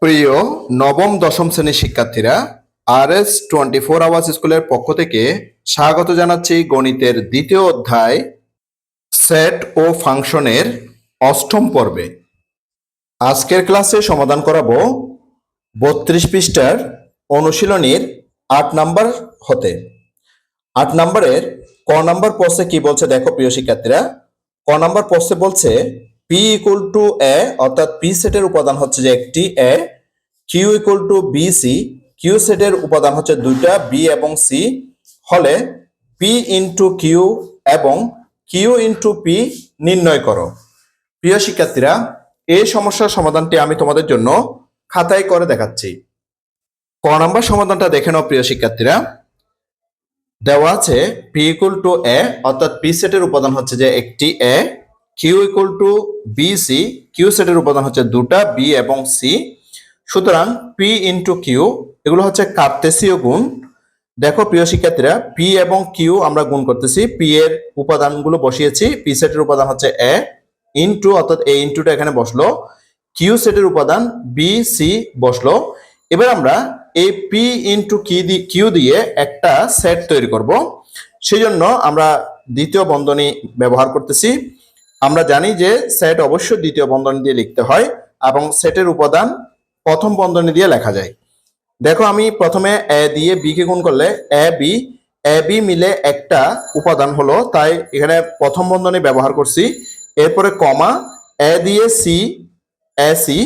প্রিয় নবম দশম শ্রেণীর শিক্ষার্থীরা, RS24 আওয়ার্স স্কুলের পক্ষ থেকে স্বাগত জানাচ্ছি গণিতের দ্বিতীয় অধ্যায় সেট ও ফাংশনের অষ্টম পর্বে। আজকের ক্লাসে সমাধান করাবো 32 পৃষ্ঠার অনুশীলনীর 8 নাম্বার হতে। 8 নাম্বারের ক নাম্বার প্রশ্নে কি বলছে দেখো প্রিয় শিক্ষার্থীরা। ক নাম্বার প্রশ্নে বলছে পি ইকুয়াল টু এ, অর্থাৎ পি সেটের উপাদান হচ্ছে যে একটি A, Q equal to B C, Q সেটের উপাদান হচ্ছে দুইটা বি এবং সি হলে পি ইন্টু কিউ এবং কিউ ইন্টু পি নির্ণয় করো। প্রিয় শিক্ষার্থীরা, এই সমস্যার সমাধানটি আমি তোমাদের জন্য খাতায় করে দেখাচ্ছি। ক নাম্বার সমাধানটা দেখে নাও প্রিয় শিক্ষার্থীরা। দেওয়া আছে পি ইকুয়াল টু এ, অর্থাৎ পি সেটের উপাদান হচ্ছে যে একটি A, Q equal to B C, Q সেটের উপাদান হচ্ছে দুটা বি এবং সি। সুতরাং পি ইন্টু কিউ এগুলো হচ্ছে কার্তেসীয় গুণ। দেখো প্রিয় শিক্ষার্থীরা, পি এবং কিউ আমরা গুণ করতেছি, পি এর উপাদানগুলো বসিয়েছি, পি সেটের উপাদান হচ্ছে এ ইন্টু, অর্থাৎ এ ইন্টুটা এখানে বসলো, কিউ সেটের উপাদান বি সি বসলো। এবার আমরা এই পি ইন্টু কিউ দিয়ে একটা সেট তৈরি করব। সেই জন্য আমরা দ্বিতীয় বন্ধনী ব্যবহার করতেছি। আমরা জানি যে সেট অবশ্যই দ্বিতীয় বন্ধনী দিয়ে লিখতে হয় এবং সেটের উপাদান প্রথম বন্ধনী দিয়ে লেখা যায়। দেখো আমি প্রথমে এ দিয়ে বি কে গুণ করলে এ বি মিলে একটা উপাদান হলো, তাই এখানে প্রথম বন্ধনী ব্যবহার করছি। এরপরে কমা এ দিয়ে সি, এ সি,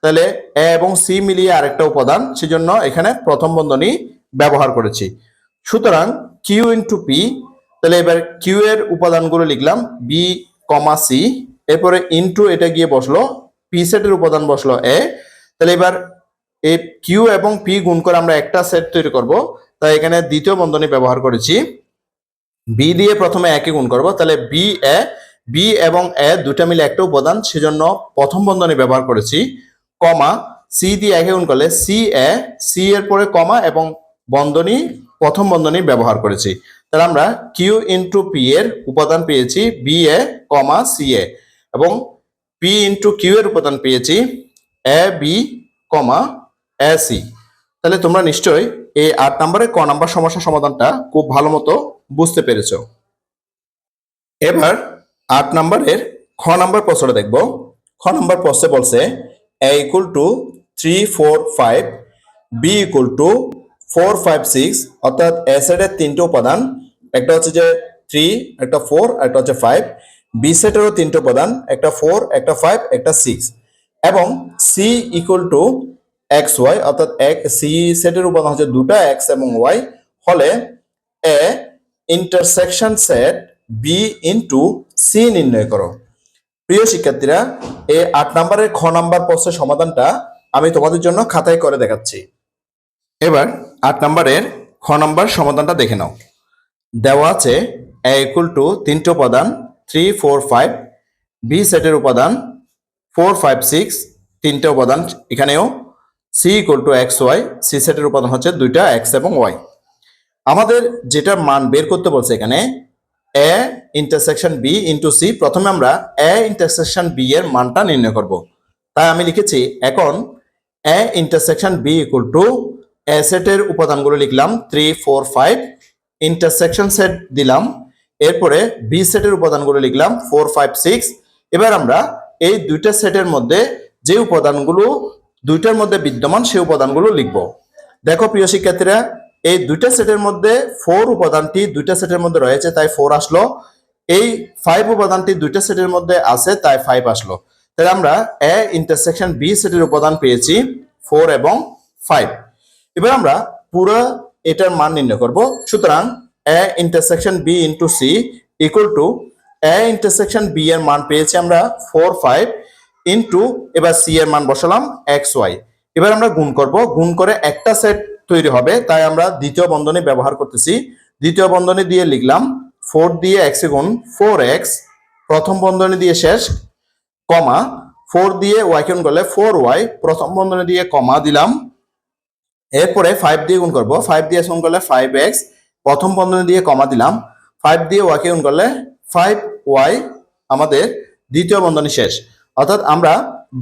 তাহলে এ এবং সি মিলিয়ে আরেকটা উপাদান, সেজন্য এখানে প্রথম বন্ধনী ব্যবহার করেছি। সুতরাং কিউ ইন্টু পি, তাহলে এবার কিউ এর উপাদানগুলো লিখলাম বি কমা সি, এরপরে ইন্টু এটা গিয়ে বসলো, পি সেটের উপাদান বসলো এ। তাহলে এবার এই কিউ এবং পি গুণ করে আমরা একটা সেট তৈরি করব, তাই এখানে দ্বিতীয় বন্ধনী ব্যবহার করেছি। বি দিয়ে প্রথমে একে গুণ করব, তাহলে বি এবং এ দুটা মিলে একটা উপাদান, সেজন্য প্রথম বন্ধনী ব্যবহার করেছি। কমা সি দিয়ে একে গুণ করলে সি এর পরে কমা এবং বন্ধনী প্রথম বন্ধনী ব্যবহার করেছি। তাহলে আমরা কিউ ইন্টু পি এর উপাদান পেয়েছি বি এ কমা সি এ, এবং পি ইন্টু কিউ এর উপাদান পেয়েছি A B comma A C. তাহলে তোমরা নিশ্চয়ই এই 8 নম্বরের ক নাম্বার সমস্যা সমাধানটা খুব ভালো মতো বুঝতে পেরেছ। এবার 8 নম্বরের খ নাম্বার প্রশ্নটা দেখব। খ নাম্বার প্রশ্নে বলছে A equal to 3 4 5, B equal to 4 5 6, অর্থাৎ এ সেটের তিনটে উপাদান, একটা হচ্ছে যে 3, একটা 4, একটা হচ্ছে 5। বি সেটেরও তিনটে উপাদান, একটা 4, একটা 5, একটা 6, এবং C equal to X Y, অর্থাৎ সি সেটের উপাদান হচ্ছে দুটা এক্স এবং ওয়াই হলে A intersection set B into C নির্ণয় করো। প্রিয় শিক্ষার্থীরা, এই 8 নম্বরের খ নাম্বার প্রশ্নের সমাধানটা আমি তোমাদের জন্য খাতায় করে দেখাচ্ছি। এবার 8 নম্বরের খ নাম্বার সমাধানটা দেখে নাও। দেওয়া আছে এ ইকুয়াল টু তিনটে উপাদান 3 4 5, বি সেটের উপাদান 4 5 6, তিনটে উপাদান এখানেও, C equal to X Y, C সেটের উপাদান হচ্ছে দুইটা এক্স এবং ওয়াই। আমাদের যেটা মান বের করতে বলছে এখানে A intersection B into C, প্রথমে আমরা এ ইন্টারসেকশন বি এর মানটা নির্ণয় করব। তাই আমি লিখেছি এখন A intersection B equal to A সেটের উপাদানগুলো লিখলাম 3 4 5, ইন্টারসেকশন সেট দিলাম, এরপরে বি সেটের উপাদানগুলো লিখলাম 4 5 6। এবার আমরা এই দুইটা সেটের মধ্যে যে উপাদানগুলো দুইটার মধ্যে বিদ্যমান সেই উপাদানগুলো লিখব। দেখো প্রিয় শিক্ষার্থীরা, এই দুইটা সেটের মধ্যে 4 উপাদানটি দুইটা সেটের মধ্যে রয়েছে, তাই 4 আসলো। এই 5 উপাদানটি দুইটা সেটের মধ্যে আছে, তাই 5 আসলো। তাহলে আমরা এ ইন্টারসেকশন বি সেটের উপাদান পেয়েছি 4 এবং 5। এবার আমরা পুরো এটার মান নির্ণয় করব। সুতরাং A intersection B into C equal to A intersection B এর মান পেয়েছি আমরা 4 5 ইন্টু, এবার সি এর মান বসালাম এক্স ওয়াই। এবার আমরা গুণ করব, গুণ করে একটা সেট তৈরি হবে, তাই আমরা দ্বিতীয় বন্ধনী ব্যবহার করতেছি। দ্বিতীয় বন্ধনী দিয়ে লিখলাম 4 দিয়ে এক্স গুণ 4x, প্রথম বন্ধনী দিয়ে শেষ, কমা 4 দিয়ে ওয়াই গুণ করলে 4y, প্রথম বন্ধনী দিয়ে কমা দিলাম। এরপরে 5 দিয়ে গুণ করব, 5 দিয়ে গুণ করলে 5x, প্রথম বন্ধনী দিয়ে কমা দিলাম। 5 দিয়ে ওয়াই গুণ করলে 5y, আমাদের দ্বিতীয় বন্ধনী শেষ। অর্থাৎ আমরা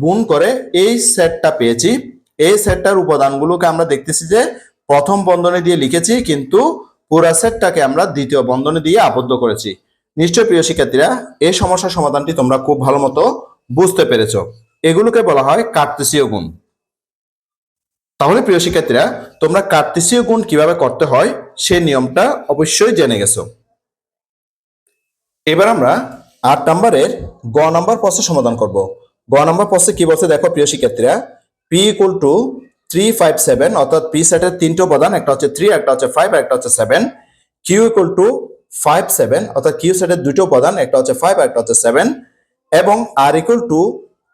গুণ করে এই সেটটা পেয়েছি এই সেটটার উপাদানগুলোকে আমরা দেখতেছি যে প্রথম বন্ধনী দিয়ে লিখেছি, কিন্তু পুরা সেটটাকে আমরা দ্বিতীয় বন্ধনী দিয়ে আবদ্ধ করেছি। নিশ্চয় প্রিয় শিক্ষার্থীরা, এই সমস্যার সমাধানটি তোমরা খুব ভালো মতো বুঝতে পেরেছো। এগুলোকে বলা হয় কার্তেসীয় গুণ। তাহলে প্রিয় শিক্ষার্থীরা, তোমরা কার্তেসীয় গুণ কিভাবে করতে হয় সেই নিয়মটা অবশ্যই জেনে গেছো। এবার আমরা 8 নম্বরের গ নম্বর প্রশ্নের সমাধান করব। গ নম্বর প্রশ্নে কি বলছে দেখো প্রিয় শিক্ষার্থীরা, পি ইকুয়াল টু 3, 5, 7, অর্থাৎ পি সেটের তিনটে উপাদান, একটা হচ্ছে 3, একটা হচ্ছে 5, একটা হচ্ছে 7। কিউ ইকুয়াল টু 5, 7, অর্থাৎ কিউ সেটের দুটো উপাদান, একটা হচ্ছে 5, একটা হচ্ছে 7, এবং R equal to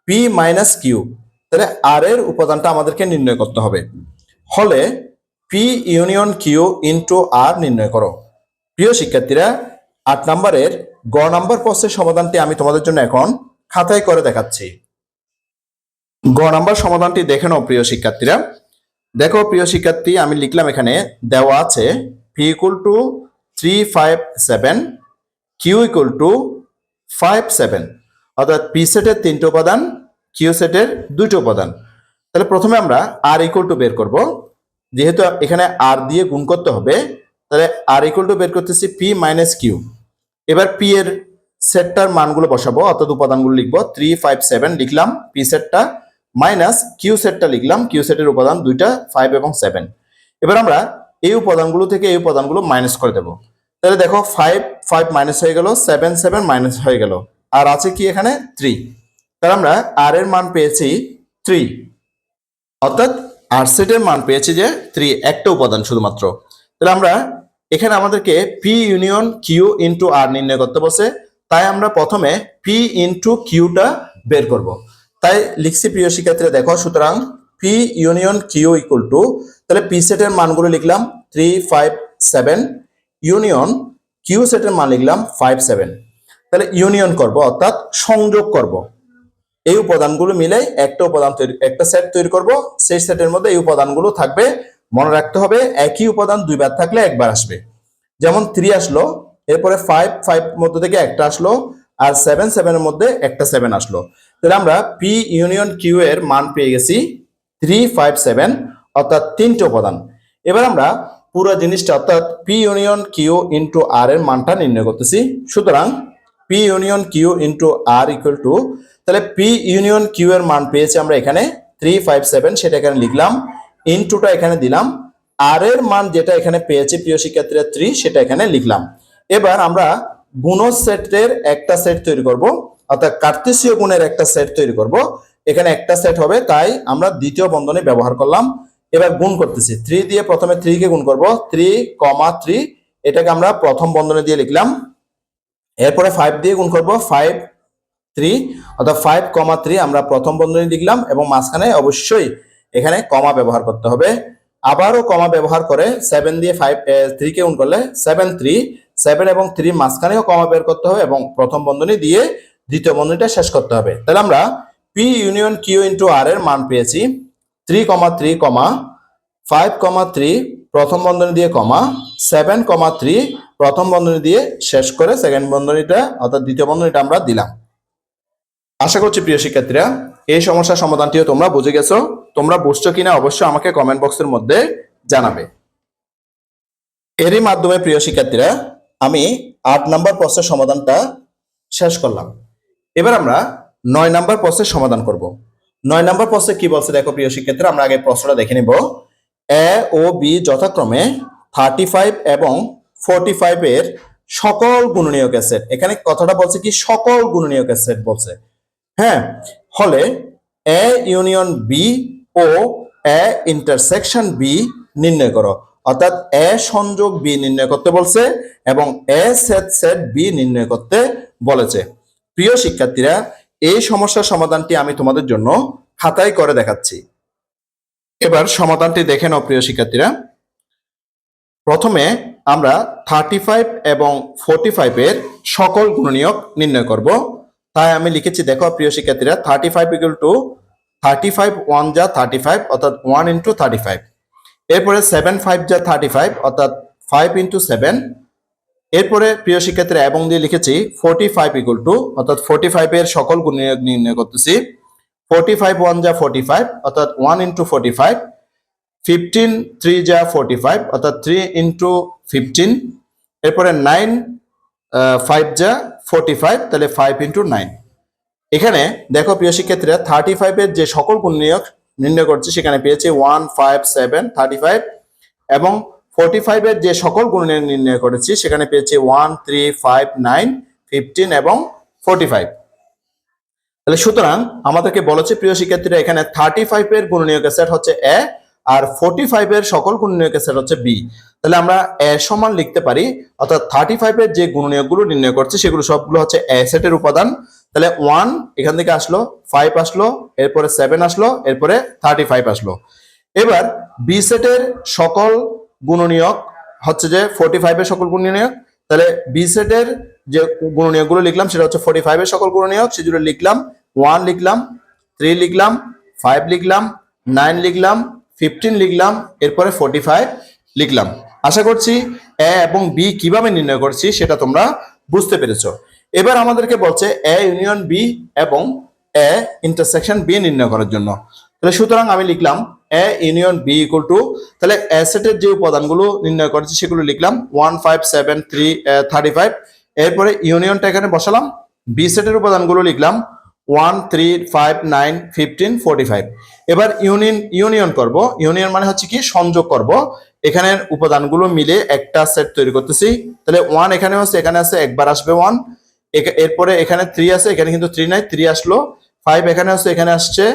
P minus Q. তাহলে আর এর উপাদানটা আমাদেরকে নির্ণয় করতে হবে। হলে P union Q into R নির্ণয় করো। প্রিয় শিক্ষার্থীরা, 8 নম্বরের গ নম্বর প্রশ্নের সমাধানটি আমি তোমাদের জন্য এখন খাতায় করে দেখাচ্ছি। গ নম্বর সমাধানটি দেখে নাও প্রিয় শিক্ষার্থীরা। দেখো প্রিয় শিক্ষার্থী, আমি লিখলাম এখানে দেওয়া আছে P equal to 3, 5, 7, Q equal to 5, 7, অর্থাৎ পি সেটের তিনটে উপাদান, কিউ সেটের দুটো উপাদান। তাহলে প্রথমে আমরা আর ইকুয়াল টু বের করব। যেহেতু এখানে আর দিয়ে গুণ করতে হবে, তাহলে আর ইকুয়াল টু বের করতেছি পি মাইনাস কিউ। এবার পি এর সেটটার মানগুলো বসাবো, অর্থাৎ উপাদানগুলো লিখবো। 3, 5, 7 লিখলাম পি সেটটা, মাইনাস কিউ সেটটা লিখলাম, কিউ সেটের উপাদান দুইটা 5 এবং 7। এবার আমরা এই উপাদানগুলো থেকে এই উপাদানগুলো মাইনাস করে দেব। তাহলে দেখো 5, 5 মাইনাস হয়ে গেল, 7, 7 মাইনাস হয়ে গেল, আর আছে কি এখানে 3। তাহলে আমরা আর এর মান পেয়েছি 3, অর্থাৎ আর সেটের মান পেয়েছি যে 3, একটা উপাদান শুধুমাত্র। তাহলে আমরা এখানে আমাদেরকে P union Q into R নির্ণয় করতে বসে, তাই আমরা প্রথমে পি ইন্টু কিউটা বের করব। তাই লিখছি প্রিয় শিক্ষার্থীরা দেখো, সুতরাং P union Q equal to, তাহলে পি সেটের মানগুলো লিখলাম 3, 5, 7, ইউনিয়ন কিউ সেটের মান লিখলাম 5, 7। তাহলে ইউনিয়ন করব, অর্থাৎ সংযোগ করব। এই উপাদানগুলো মিলে একটা উপাদান তৈরি, একটা সেট তৈরি করব। সেই সেটের মধ্যে এই উপাদানগুলো থাকবে। মনে রাখতে হবে একই উপাদান দুইবার থাকলে একবার আসবে। যেমন 3 আসলো, এরপরে 5, 5 মধ্যে থেকে একটা আসলো, আর 7, 7 এর মধ্যে একটা 7 আসলো। তাহলে আমরা পি ইউনিয়ন কিউ এর মান পেয়ে গেছি 3, 5, 7, অর্থাৎ তিনটে উপাদান। এবার আমরা পুরো জিনিসটা, অর্থাৎ P union Q into R এর মানটা নির্ণয় করতেছি। সুতরাং P union Q into R equal to, তাহলে পি ইউনিয়ন কিউ এর মান পেয়েছি আমরা এখানে 3, 5, 7, সেটা এখানে লিখলাম, ইনটুটা এখানে দিলাম, আর এর মান যেটা এখানে পেয়েছি প্রিয় শিক্ষার্থীরা 3, সেটা এখানে লিখলাম। এবার আমরা গুণ সেটের একটা সেট তৈরি করব, অর্থাৎ কার্তেসীয় গুণের একটা সেট তৈরি করব। এখানে একটা সেট হবে, তাই আমরা দ্বিতীয় বন্ধনী ব্যবহার করলাম। এবার গুণ করতেছি, 3 দিয়ে প্রথমে 3 কে গুণ করব, 3, 3, এটাকে আমরা প্রথম বন্ধনী দিয়ে লিখলাম। এরপরে 5 দিয়ে গুণ করব, 5, 3, অর্থাৎ 5, 3 আমরা প্রথম বন্ধনী লিখলাম, এবং মাঝখানে অবশ্যই এখানে কমা ব্যবহার করতে হবে। আবারও কমা ব্যবহার করে 7 দিয়ে 3 কে গুণ করলে 7, 3, 7 এবং 3 মাঝখানেও কমা বের করতে হবে, এবং প্রথম বন্ধনী দিয়ে দ্বিতীয় বন্ধনীটা শেষ করতে হবে। তাহলে আমরা P union Q into R এর মান পেয়েছি 3, 3, 5, 3 প্রথম বন্ধনী দিয়ে কমা, 7, 3 প্রথম বন্ধনী দিয়ে শেষ করে সেকেন্ড বন্ধনীটা, অর্থাৎ দ্বিতীয় বন্ধনীটা আমরা দিলাম। আশা করছি প্রিয় শিক্ষার্থীরা এই সমস্যার সমাধানটিও তোমরা বুঝে গেছো। তোমরা বুঝছো কিনা অবশ্যই আমাকে কমেন্ট বক্সের মধ্যে জানাবে। এরই মাধ্যমে প্রিয় শিক্ষার্থীরা আমি 8 নম্বর প্রশ্নের সমাধানটা শেষ করলাম। এবার আমরা 9 নম্বর প্রশ্নের সমাধান করব। 9 নম্বর প্রশ্নে কি বলছে দেখো প্রিয় শিক্ষার্থীরা, আমরা আগে প্রশ্নটা দেখে নিব। এ ও বি যথাক্রমে 35 এবং 45 এর সকল গুণনীয়কের সেট। এখানে কথাটা বলছে কি, সকল গুণনীয়কের সেট বলছে। হ্যাঁ, হলে এ ইউনিয়ন বি ও এ ইন্টারসেকশন বি নির্ণয় করো, অর্থাৎ এ সংযোগ বি নির্ণয় করতে বলছে, এবং এ সেট সেট বি নির্ণয় করতে বলেছে। প্রিয় শিক্ষার্থীরা, এই সমস্যার সমাধানটি আমি তোমাদের জন্য খাতায় করে দেখাচ্ছি। এবার সমাধানটি দেখে নাও প্রিয় শিক্ষার্থীরা। প্রথমে আমরা 35 এবং 45 এর সকল গুণনীয়ক নির্ণয় করব। তাই আমি লিখেছি দেখো প্রিয় শিক্ষার্থীরা, 35 ইকুয়াল টু 35 1 যা 35, অর্থাৎ 1 ইন্টু 35। এরপরে 7 5 যা 35, অর্থাৎ 5 ইন্টু 7। এরপরে প্রিয় শিক্ষার্থীরা এবং দিয়ে লিখেছি 45 ইকুয়াল টু, অর্থাৎ 45 এর সকল গুণনীয়ক নির্ণয় করতেছি। 45 1 যা 45 অর্থাৎ 1 ইন্টু 45, 15 3 যা 45 অর্থাৎ 3 ইন্টু 15, এরপরে 9 5 যা 45, তাহলে 5 ইন্টু 9। এখানে দেখো প্রিয় শিক্ষার্থীরা 35 এর যে সকল গুণনীয়ক নির্ণয় করছি সেখানে পেয়েছি 1 5 7 35, এবং 45 এর যে সকল গুণনীয়ক নির্ণয় করেছি সেখানে পেয়েছি 1 3 5 9 15 এবং 45। তাহলে সুতরাং আমাদেরকে বলেছে প্রিয় শিক্ষার্থীরা এখানে 35 এর গুণনীয়কের সেট হচ্ছে এ, আর 45 এর সকল গুণনীয়কের সেট হচ্ছে বি। তাহলে আমরা এ সমান লিখতে পারি, অর্থাৎ 35 এর যে গুণনীয়কগুলো নির্ণয় করছে সেগুলো সবগুলো হচ্ছে এ সেটের উপাদান। তাহলে 1 এখান থেকে আসলো, 5 আসলো, এরপরে 7 আসলো, এরপরে 35 আসলো। এবার বি সেটের সকল গুণনীয়ক হচ্ছে যে 45 এর সকল গুণনীয়ক। তাহলে বি সেটের যে গুণনীয়কগুলো লিখলাম সেটা হচ্ছে 45 এর সকল গুণনীয়ক, সেগুলো লিখলাম। 1 লিখলাম, 3 লিখলাম, 5 লিখলাম, 9 লিখলাম, 15 লিখলাম, এরপরে 45 লিখলাম। আশা করছি এ এবং বি কিভাবে নির্ণয় করছি সেটা তোমরা বুঝতে পেরেছো। এবার আমাদেরকে বলছে এ ইউনিয়ন বি এবং এ ইন্টারসেকশন বি নির্ণয় করার জন্য। তাহলে সুতরাং আমি লিখলাম A union B equal to, তাহলে এ সেটের যে উপাদানগুলো নির্ণয় করেছি সেগুলো লিখলাম 1 5 7 3 35, এরপরে ইউনিয়নটা এখানে বসালাম। বি সেটের উপাদানগুলো লিখলাম 1 3 5 9 15 45। এবার ইউনিয়ন করব। ইউনিয়ন মানে হচ্ছে কি সংযোগ করব, এখানের উপাদানগুলো মিলে একটা সেট তৈরি করতেছি। তাহলে 1 এখানে আছে, এখানে আছে, একবার আসবে 1, এরপরে এখানে 3 আছে, এখানে কিন্তু 3 নাই, 3 আসলো। 5 এখানে আছে, এখানে আসছে,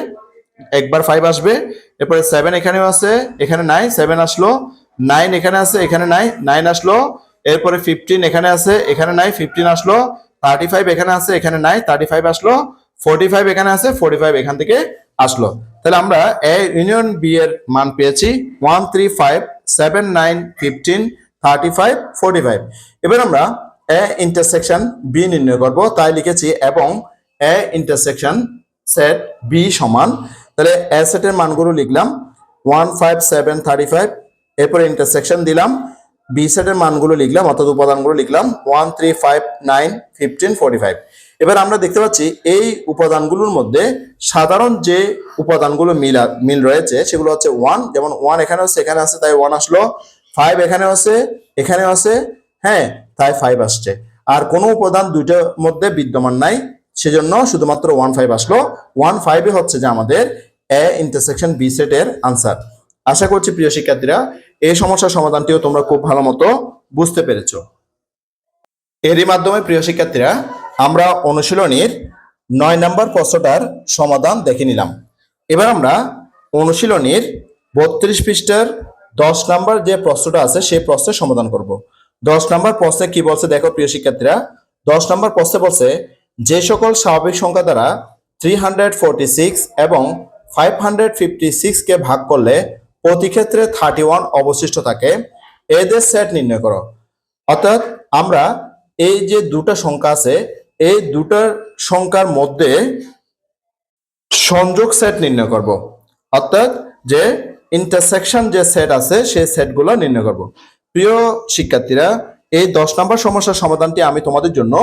একবার 5 আসবে। এরপরে 7 এখানেও আছে, এখানে নাই, 7 আসলো। 9 এখানে আছে, এখানে নাই, 9 আসলো। এরপরে 15 এখানে আছে, এখানে নাই, 15 আসলো। 35 এখানে আছে, এখানে নাই, 35 আসলো। 45 এখানে আছে, 45 এখান থেকে আসলো। তাহলে আমরা এ ইউনিয়ন বি এর মান পেয়েছি 1 3 5 7 9 15 35 45। এবার আমরা এ ইন্টারসেকশন বি নির্ণয় করব, তাই লিখেছি এবং এ ইন্টারসেকশন সেট বি সমান, তাহলে এ সেটের মানগুলো লিখলাম 1 5 7 35, এরপরে ইন্টারসেকশন দিলাম। বি সেটের মানগুলো লিখলাম, অর্থাৎ উপাদানগুলো লিখলাম 1 3 5 9 15 45। এবার আমরা দেখতে পাচ্ছি এই উপাদানগুলোর মধ্যে সাধারণ যে উপাদানগুলো মিল রয়েছে সেগুলো হচ্ছে 1, যেমন 1 এখানে আছে, এখানে আছে, তাই 1 আসলো। 5 এখানে আছে, এখানে আছে, হ্যাঁ, তাই 5 আসছে। আর কোনো উপাদান দুইটার মধ্যে বিদ্যমান নাই, সেজন্য শুধুমাত্র 1 5 আসলো। 1 5 হচ্ছে যে আমাদের এ ইন্টারসেকশন বি সেটের আনসার। আশা করছি প্রিয় শিক্ষার্থীরা এই সমস্যার সমাধানটিও তোমরা খুব ভালো মতো বুঝতে পেরেছো। এরই মাধ্যমে প্রিয় শিক্ষার্থীরা আমরা অনুশীলনীর 9 নম্বর প্রশ্নটার সমাধান দেখে নিলাম। এবার আমরা অনুশীলনীর 32 পৃষ্ঠার 10 নম্বর যে প্রশ্নটা আছে সেই প্রশ্নের সমাধান করব। 10 নম্বর প্রশ্নে কি বলছে দেখো প্রিয় শিক্ষার্থীরা। 10 নম্বর প্রশ্নে বলছে যে সকল স্বাভাবিক সংখ্যা দ্বারা 346 এবং 556 কে ভাগ করলে প্রতি ক্ষেত্রে 31 অবশিষ্ট থাকে, এদের সেট নির্ণয় করো। অর্থাৎ আমরা এই যে দুটো সংখ্যা আছে এই দুটার সংখ্যার মধ্যে সংযোগ সেট নির্ণয় করব, অর্থাৎ যে ইন্টারসেকশন যে সেট আছে সেই সেটগুলো নির্ণয় করব। প্রিয় শিক্ষার্থীরা এই 10 নম্বর সমস্যার সমাধানটি আমি তোমাদের জন্য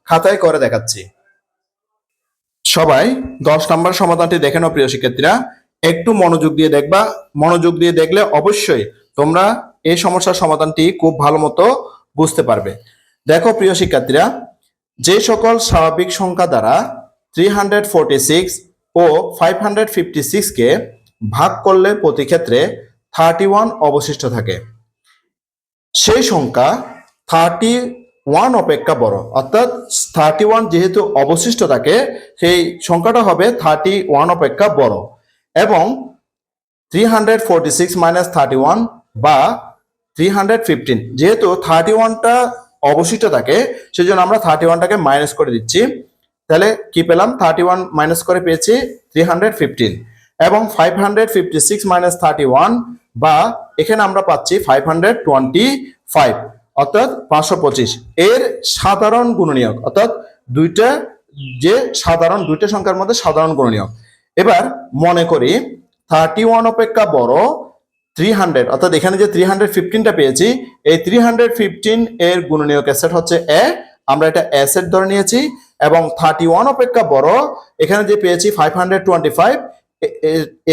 খাতায় করে দেখাচ্ছি। সবাই 10 নম্বর সমাধানটি দেখে নাও প্রিয় শিক্ষার্থীরা, একটু মনোযোগ দিয়ে দেখবা। মনোযোগ দিয়ে দেখলে অবশ্যই তোমরা এই সমস্যার সমাধানটি খুব ভালো মতো বুঝতে পারবে। দেখো প্রিয় শিক্ষার্থীরা, যে সকল স্বাভাবিক সংখ্যা দ্বারা 346 ও 556 কে ভাগ করলে প্রতি ক্ষেত্রে 31 অবশিষ্ট থাকে, সেই সংখ্যা 31 অপেক্ষা বড়। অর্থাৎ 31 যেহেতু অবশিষ্ট থাকে সেই সংখ্যাটা হবে 31 অপেক্ষা বড়, এবং 346 মাইনাস 31 বা 315 যেহেতু 31টা অবশিষ্ট থাকে সেজন্য আমরা 31টাকে মাইনাস করে দিচ্ছি। তাহলে কি পেলাম, 31 মাইনাস করে পেয়েছি 315, এবং 556 মাইনাস 31 বা এখানে আমরা পাচ্ছি 525 অর্থাৎ 525 এর সাধারণ গুণনীয়ক, অর্থাৎ দুইটা সংখ্যার মধ্যে সাধারণ গুণনীয়ক। এবার মনে করি 31 অপেক্ষা বড় 300, অর্থাৎ এখানে যে 315টা পেয়েছি এই 315 এর গুণনীয়কের সেট হচ্ছে এ, আমরা এটা এ সেট ধরে নিয়েছি। এবং 31 অপেক্ষা বড়, এখানে যে পেয়েছি 525,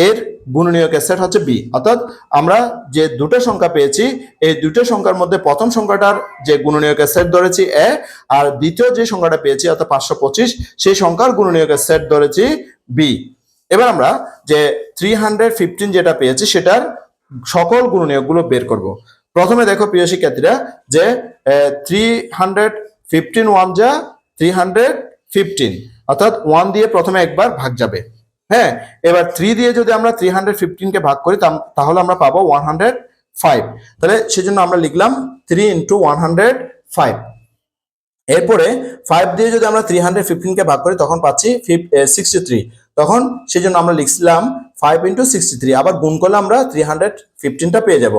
এর গুণনীয়কের সেট হচ্ছে বি। অর্থাৎ আমরা যে দুটো সংখ্যা পেয়েছি এই দুটো সংখ্যার মধ্যে প্রথম সংখ্যাটার যে গুণনীয়কের সেট ধরেছি এ, আর দ্বিতীয় যে সংখ্যাটা পেয়েছি অর্থাৎ 525 সেই সংখ্যার গুণনীয়কের সেট ধরেছি বি। এবার আমরা যে 315 যেটা পেয়েছি সেটার সকল গুণনীয়কগুলো বের করব। প্রথমে দেখো প্রিয় শিক্ষার্থীরা যে 315 ওয়ান যা 315, অর্থাৎ 1 দিয়ে প্রথমে একবার ভাগ যাবে। হ্যাঁ, এবার 3 দিয়ে যদি আমরা 315 কে ভাগ করি তাহলে আমরা পাবো 105। তাহলে সেজন্য আমরা লিখলাম 3 ইন্টু 105। এরপরে 5 দিয়ে যদি আমরা 315 কে ভাগ করি তখন পাচ্ছি 63, তখন সেজন্য আমরা লিখছিলাম 5 ইন্টু 63, আবার গুণ করলে আমরা 315টা পেয়ে যাব।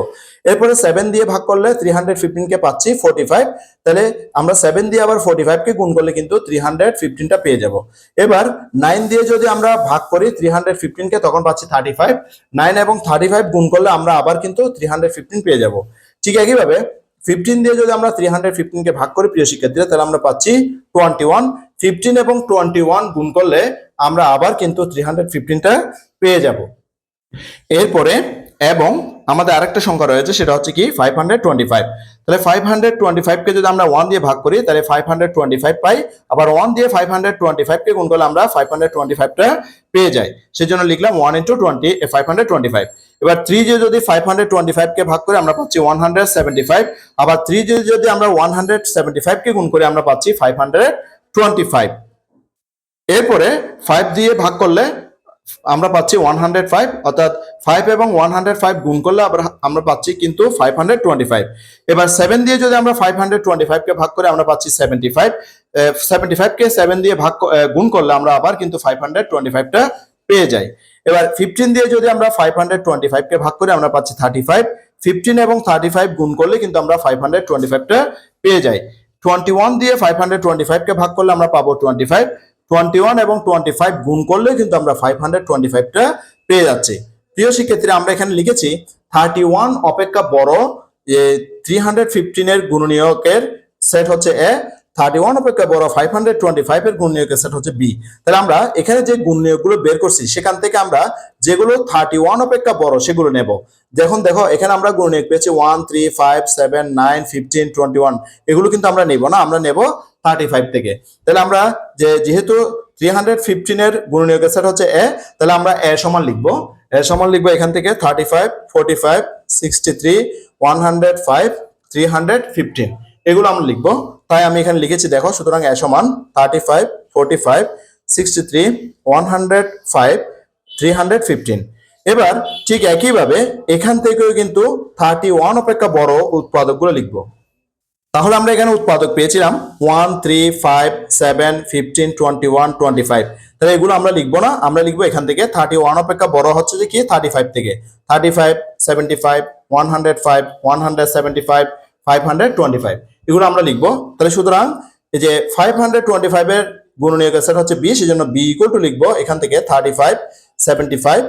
এরপরে 7 দিয়ে ভাগ করলে 315 কে পাচ্ছি 45, তাহলে আমরা 7 দিয়ে আবার 45 কে গুণ করলে কিন্তু 315টা পেয়ে যাব। এবার 9 দিয়ে যদি আমরা ভাগ করি 315 কে তখন পাচ্ছি 35, 9 এবং 35 গুণ করলে আমরা আবার কিন্তু 315 পেয়ে যাব। ঠিক একইভাবে 15 দিয়ে যদি আমরা 315 কে ভাগ করি প্রিয় শিক্ষার্থীরা তাহলে আমরা পাচ্ছি 21, 15 এবং 21 গুণ করলে আমরা আবার কিন্তু 315টা পেয়ে যাব। এরপরে এবং আমাদের আরেকটা সংখ্যা রয়েছে সেটা হচ্ছে কি 525। তাহলে 525 কে যদি আমরা 1 দিয়ে ভাগ করি তাহলে 525 পাই, আবার 1 দিয়ে 525 কে গুণ করলে আমরা 525টা পেয়ে যাই। সেজন্য লিখলাম 1 ইন্টু 525। এবার 3 দিয়ে যদি 525 কে ভাগ করি আমরা পাচ্ছি 175, আবার 3 দিয়ে যদি আমরা 175 কে গুণ করি আমরা পাচ্ছি 525। এরপরে 5 দিয়ে ভাগ করলে আমরা পাচ্ছি 105, অর্থাৎ 5 এবং 105 গুণ করলে আমরা পাচ্ছি কিন্তু 525। এবার 7 দিয়ে যদি আমরা 525 কে ভাগ করি আমরা পাচ্ছি 75, 75 কে 7 দিয়ে গুণ করলে আমরা আবার কিন্তু 525টা পেয়ে যাই। এবার 15 দিয়ে যদি আমরা 525 কে ভাগ করি আমরা পাচ্ছি 35, 15 এবং 35 গুণ করলে কিন্তু আমরা 525টা পেয়ে যাই। 21 দিয়ে 525 কে ভাগ করলে আমরা পাবো 25, 21 এবং 25 গুণ করলে কিন্তু আমরা 525টা পেয়ে যাচ্ছি। প্রিয় শিক্ষার্থীরা আমরা এখানে লিখেছি 31 অপেক্ষা বড়, যে 315 এর গুণনীয়কের সেট হচ্ছে এ, 31 অপেক্ষা বড় 525 এর গুণনীয়কের সেট হচ্ছে বি। তাহলে আমরা এখানে যে গুণনীয়কগুলো বের করছি সেখান থেকে আমরা যেগুলো 31 অপেক্ষা বড় সেগুলো নেব। দেখো এখানে আমরা গুণনীয়ক পেয়েছি 1, 3, 5, 7, 9, 15, 21, এগুলো কিন্তু আমরা নেব না, আমরা নেব 35 থেকে। তাহলে আমরা যেহেতু 315 এর গুণনীয়কের সেট হচ্ছে এ, তাহলে আমরা এ সমান লিখবো এখান থেকে 35, 45, 63, 105, 315 এগুলো আমরা লিখবো। তাই আমি এখানে লিখেছি দেখো, সুতরাং এ সমান 35, 45, 63, 105, 315। এবার ঠিক একইভাবে এখান থেকেও কিন্তু 31 অপেক্ষা বড় উৎপাদকগুলো লিখবো। তাহলে আমরা এখানে উৎপাদক পেয়েছিলাম 1, 3, 5, 7, 15, 21, 25। তাহলে এগুলো আমরা লিখবো না, আমরা লিখবো এখান থেকে 31 অপেক্ষা বড় হচ্ছে যে কি 35 থেকে, 35, 75, 105, 175, 525 এগুলো আমরা লিখবো। তাহলে সুতরাং এই যে 525 এর গুণনীয়কের সেট হচ্ছে বি, সেজন্য বি ইকুয়াল টু লিখবো এখান থেকে 35, 75,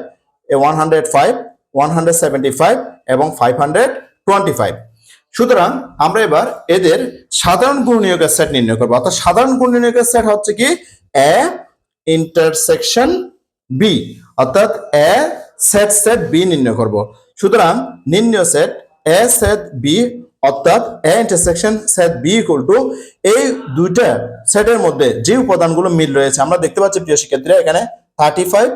105, 175 এবং 525। সুতরাং আমরা এবার এদের সাধারণ গুণনীয়কের সেট নির্ণয় করবো। অর্থাৎ সাধারণ গুণনীয়কের সেট হচ্ছে কি এ ইন্টারসেকশন বি, অর্থাৎ এ সেট বি নির্ণয় করব। সুতরাং নির্ণয় সেট এ সেট বি অর্থাৎ A intersection set B equal to এই দুইটা সেটের মধ্যে যে উপাদানগুলো মিল রয়েছে আমরা দেখতে পাচ্ছি প্রিয় শিক্ষার্থীরা, এখানে 35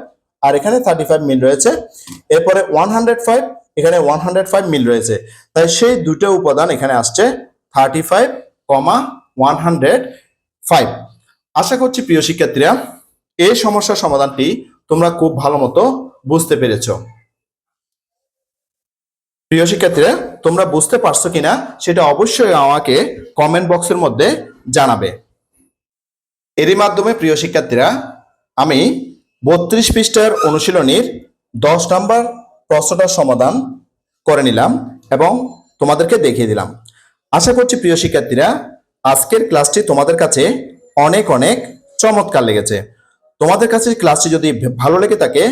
আর এখানে 35 মিল রয়েছে, এরপরে 105 এখানে 105 মিল রয়েছে, তাই সেই দুটো উপাদান এখানে আসছে 35, 105। আশা করছি প্রিয় শিক্ষার্থীরা এই সমস্যার সমাধানটি তোমরা খুব ভালো মতো বুঝতে পেরেছো। প্রিয় শিক্ষার্থীরা তোমরা বুঝতে পারছো কিনা সেটা অবশ্যই আমাকে কমেন্ট বক্সের মধ্যে জানাবে। এরই মাধ্যমে প্রিয় শিক্ষার্থীরা আমি 32 পৃষ্ঠার অনুশীলনীর 10 নম্বর প্রশ্নটার সমাধান করে নিলাম এবং তোমাদেরকে দেখিয়ে দিলাম। আশা করছি প্রিয় শিক্ষার্থীরা আজকের ক্লাসটি তোমাদের কাছে অনেক অনেক চমৎকার লেগেছে। তোমাদের কাছে ক্লাসটি যদি ভালো লেগে থাকে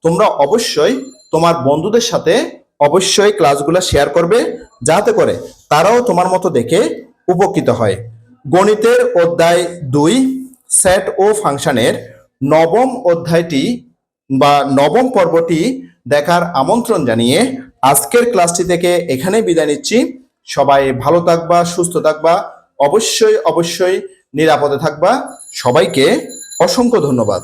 তোমরা অবশ্যই তোমার বন্ধুদের সাথে অবশ্যই ক্লাসগুলো শেয়ার করবে, যাতে করে তারাও তোমার মতো দেখে উপকৃত হয়। গণিতের অধ্যায় 2 সেট ও ফাংশনের নবম অধ্যায়টি বা নবম পর্বটি দেখার আমন্ত্রণ জানিয়ে আজকের ক্লাসটি থেকে এখানেই বিদায় নিচ্ছি। সবাই ভালো থাকবা, সুস্থ থাকবা, অবশ্যই অবশ্যই নিরাপদে থাকবা। সবাইকে অসংখ্য ধন্যবাদ।